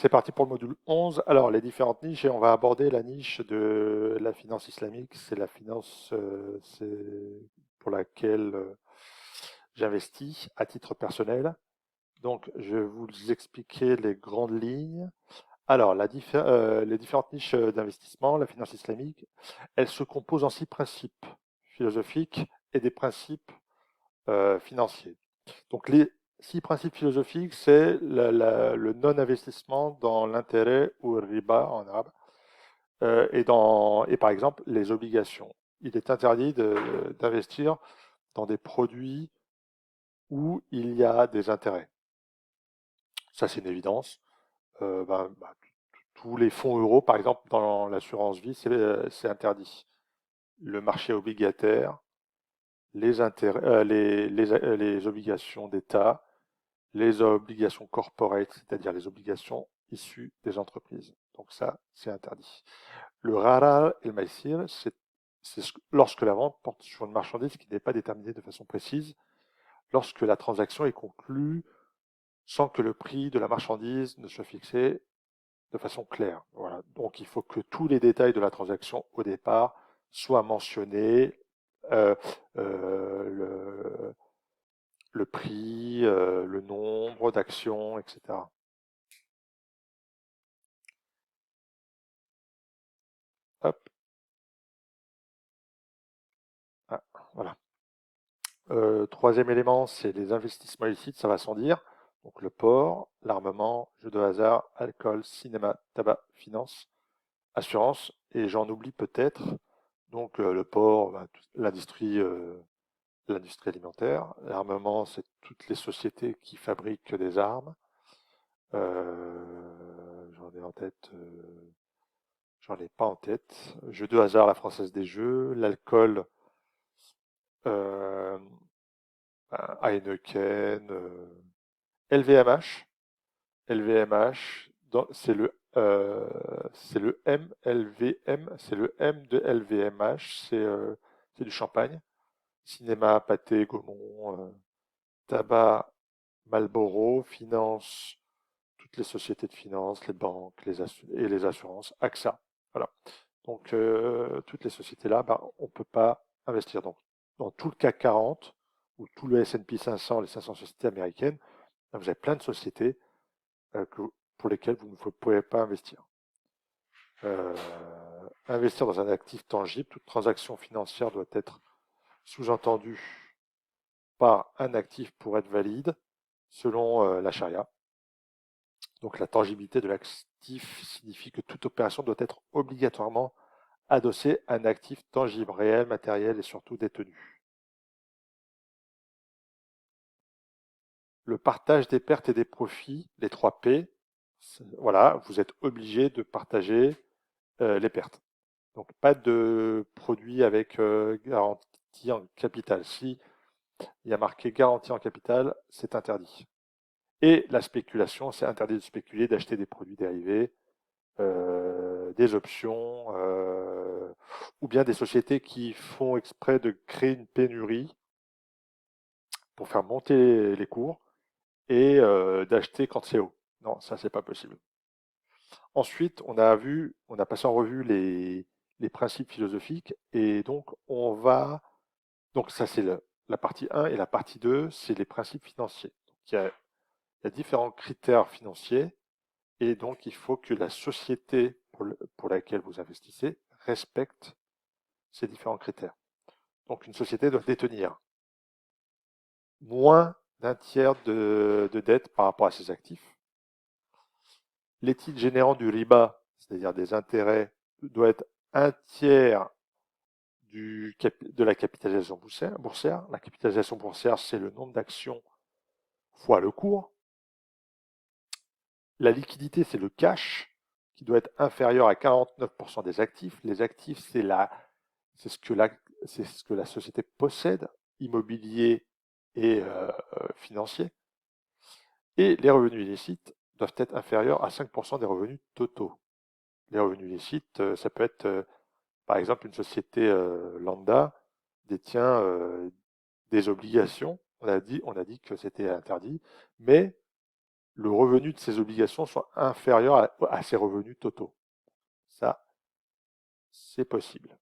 C'est parti pour le module 11. Alors, les différentes niches, et on va aborder la niche de la finance islamique. C'est la finance pour laquelle j'investis à titre personnel. Donc, je vais vous expliquer les grandes lignes. Alors, les différentes niches d'investissement, la finance islamique, elles se composent en 6 principes philosophiques et des principes financiers. Donc les 6 principes philosophiques, c'est le non-investissement dans l'intérêt ou le riba en arabe, et par exemple les obligations. Il est interdit d'investir dans des produits où il y a des intérêts. Ça, c'est une évidence. Tous les fonds euros, par exemple, dans l'assurance vie, c'est interdit. Le marché obligataire, les intérêts, les obligations d'État, les obligations corporate, c'est-à-dire les obligations issues des entreprises. Donc ça, c'est interdit. Le rara et le maïsir, lorsque la vente porte sur une marchandise qui n'est pas déterminée de façon précise, lorsque la transaction est conclue sans que le prix de la marchandise ne soit fixé de façon claire. Voilà. Donc il faut que tous les détails de la transaction au départ soient mentionnés, euh, le prix, le nombre d'actions, etc. Hop, ah, voilà. Troisième élément, c'est les investissements illicites, ça va sans dire. Donc le porc, l'armement, jeux de hasard, alcool, cinéma, tabac, finance, assurance, et j'en oublie peut-être. Donc le porc, l'industrie alimentaire. L'armement, c'est toutes les sociétés qui fabriquent des armes. J'en ai en tête, j'en ai pas en tête. Jeux de hasard, la Française des Jeux. L'alcool, euh, Heineken, LVMH. LVMH, c'est le MLVM, c'est le M de LVMH, c'est du champagne. Cinéma, Pathé, Gaumont, tabac, Marlboro, finance, toutes les sociétés de finance, les banques et les assurances, AXA. Voilà. Donc, toutes les sociétés-là, ben, on ne peut pas investir. Donc, dans tout le CAC 40 ou tout le S&P 500, les 500 sociétés américaines, ben, vous avez plein de sociétés pour lesquelles vous ne pouvez pas investir. Euh, Investir dans un actif tangible, toute transaction financière doit être sous-entendue par un actif pour être valide, selon la charia. Donc la tangibilité de l'actif signifie que toute opération doit être obligatoirement adossée à un actif tangible, réel, matériel et surtout détenu. Le partage des pertes et des profits, les 3 P, voilà, vous êtes obligé de partager les pertes. Donc pas de produit avec garantie en capital. Si il y a marqué garantie en capital, c'est interdit. Et la spéculation, c'est interdit de spéculer, d'acheter des produits dérivés, des options, ou bien des sociétés qui font exprès de créer une pénurie pour faire monter les cours et d'acheter quand c'est haut. Non, ça c'est pas possible. Ensuite, on a passé en revue les principes philosophiques et donc donc ça c'est la partie 1 et la partie 2, c'est les principes financiers. Donc, il y a différents critères financiers et donc il faut que la société pour laquelle vous investissez respecte ces différents critères. Donc une société doit détenir moins d'un tiers de dette par rapport à ses actifs. Les titres générant du riba, c'est-à-dire des intérêts, doit être un tiers de la capitalisation boursière. La capitalisation boursière, c'est le nombre d'actions fois le cours. La liquidité, c'est le cash, qui doit être inférieur à 49% des actifs. Les actifs, c'est ce que la société possède, immobilier et financier. Et les revenus illicites doivent être inférieurs à 5% des revenus totaux. Les revenus illicites, ça peut être, par exemple, une société lambda détient des obligations. On a dit que c'était interdit, mais le revenu de ses obligations soit inférieur à ses revenus totaux. Ça, c'est possible.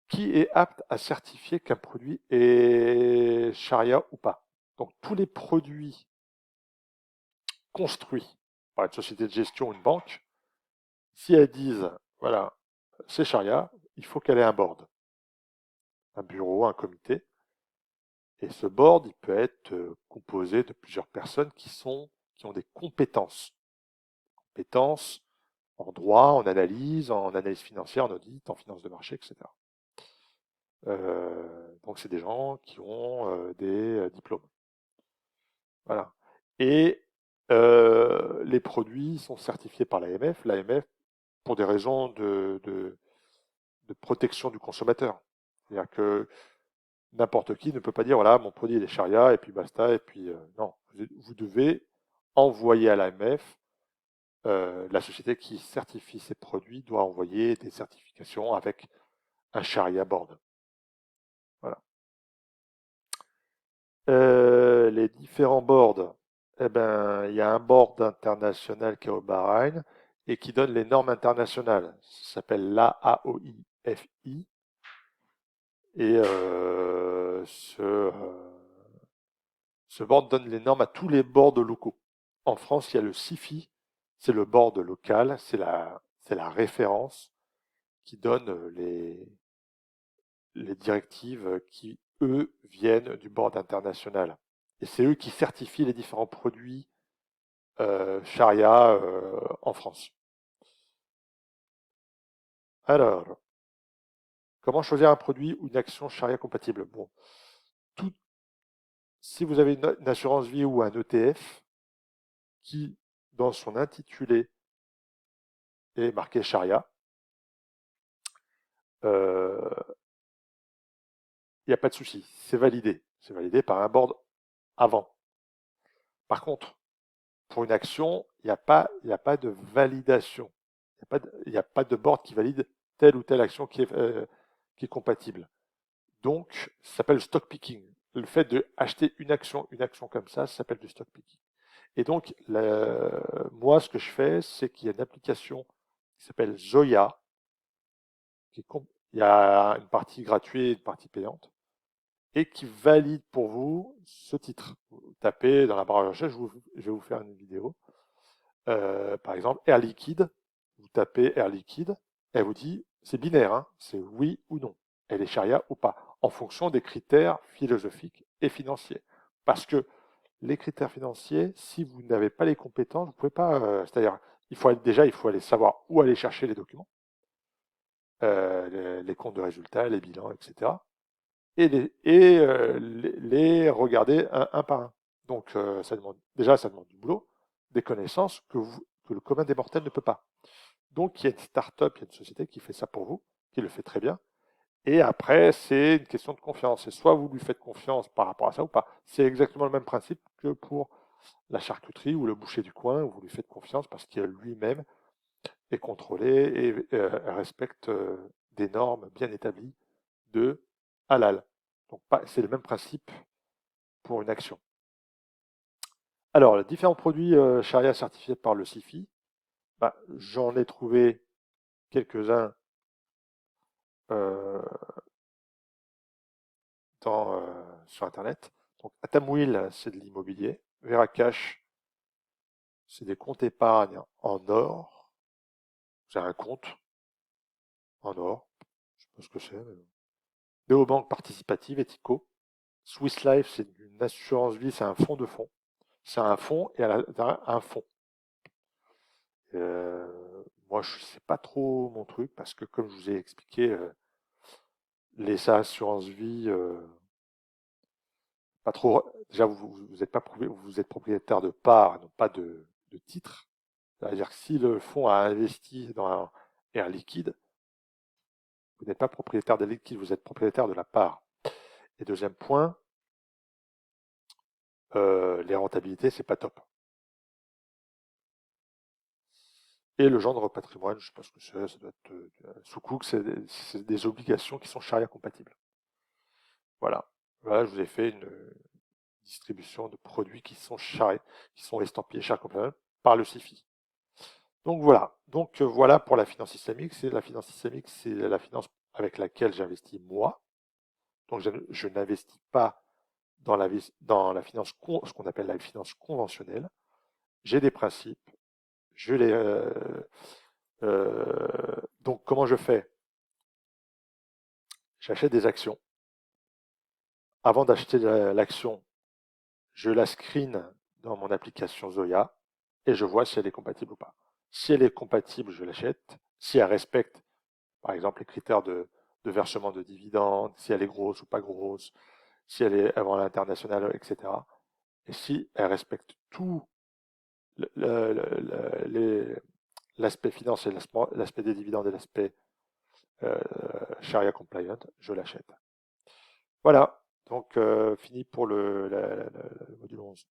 Qui est apte à certifier qu'un produit est charia ou pas? Donc tous les produits construits par une société de gestion ou une banque, si elles disent, voilà, c'est charia, il faut qu'elle ait un board, un bureau, un comité. Et ce board, il peut être composé de plusieurs personnes qui ont des compétences. Compétences en droit, en analyse financière, en audit, en finance de marché, etc. Donc c'est des gens qui ont des diplômes. Voilà. Et les produits sont certifiés par l'AMF. L'AMF, pour des raisons de protection du consommateur. C'est-à-dire que n'importe qui ne peut pas dire, voilà, mon produit il est charia, et puis basta, et puis non. Vous devez envoyer à l'AMF, la société qui certifie ces produits doit envoyer des certifications avec un charia board. Voilà. Les différents boards, eh ben, il y a un board international qui est au Bahreïn et qui donne les normes internationales. Ça s'appelle l'AAOIFI. Et ce board donne les normes à tous les boards locaux. En France, il y a le SIFI, c'est le board local, c'est la référence qui donne les directives qui, eux, viennent du board international. Et c'est eux qui certifient les différents produits charia en France. Alors, comment choisir un produit ou une action charia compatible? Bon, tout, si vous avez une assurance vie ou un ETF qui, dans son intitulé, est marqué charia, il n'y a pas de souci, c'est validé. C'est validé par un board avant. Par contre, pour une action, il n'y a pas de validation. Il n'y a pas de board qui valide telle ou telle action qui est compatible. Donc, ça s'appelle stock picking. Le fait d'acheter une action comme ça s'appelle du stock picking. Et donc, moi, ce que je fais, c'est qu'il y a une application qui s'appelle Zoya. Il y a une partie gratuite et une partie payante, et qui valide pour vous ce titre. Vous tapez dans la barre de recherche, je vais vous faire une vidéo. Par exemple, Air Liquide, vous tapez Air Liquide, elle vous dit, c'est binaire, hein, c'est oui ou non. Elle est charia ou pas, en fonction des critères philosophiques et financiers. Parce que les critères financiers, si vous n'avez pas les compétences, vous ne pouvez pas. C'est-à-dire, il faut aller savoir où aller chercher les documents, les comptes de résultats, les bilans, etc. Les regarder un par un. Donc, ça demande du boulot, des connaissances que le commun des mortels ne peut pas. Donc, il y a une start-up, il y a une société qui fait ça pour vous, qui le fait très bien. Et après, c'est une question de confiance. Et soit vous lui faites confiance par rapport à ça ou pas. C'est exactement le même principe que pour la charcuterie ou le boucher du coin, où vous lui faites confiance parce qu'il lui-même est contrôlé et respecte des normes bien établies de halal. Donc c'est le même principe pour une action. Alors, les différents produits charia certifiés par le SIFI, bah, j'en ai trouvé quelques-uns euh, sur Internet. Donc, Atamwil, c'est de l'immobilier. Veracash, c'est des comptes épargne en or. C'est un compte en or. Je sais pas ce que c'est. Néobanque participative, Etico. Swiss Life, c'est une assurance vie, c'est un fonds de fonds. C'est un fonds et à l'intérieur un fonds. Moi, je sais pas trop mon truc parce que, comme je vous ai expliqué, les assurances vie, pas trop. Déjà, vous êtes pas vous êtes propriétaire de parts, non pas de titres. C'est-à-dire que si le fonds a investi dans un Air Liquide, vous n'êtes pas propriétaire des liquides, vous êtes propriétaire de la part. Et deuxième point, les rentabilités, c'est pas top. Et le genre de patrimoine, je sais pas ce que c'est, ça doit être sous c'est des obligations qui sont charia compatibles. Voilà. Voilà, je vous ai fait une distribution de produits qui sont estampillés Sharia compliant par le CIFI. Donc voilà. Donc voilà pour la finance islamique. La finance islamique, c'est la finance avec laquelle j'investis moi. Donc je n'investis pas dans la finance, ce qu'on appelle la finance conventionnelle. J'ai des principes. Je les, donc comment je fais? J'achète des actions. Avant d'acheter l'action, je la screen dans mon application Zoya et je vois si elle est compatible ou pas. Si elle est compatible, je l'achète. Si elle respecte, par exemple, les critères de versement de dividendes, si elle est grosse ou pas grosse, si elle est avant l'international, etc. Et si elle respecte tout l'aspect financier, l'aspect des dividendes et l'aspect Sharia compliant, je l'achète. Voilà, donc fini pour le module 11.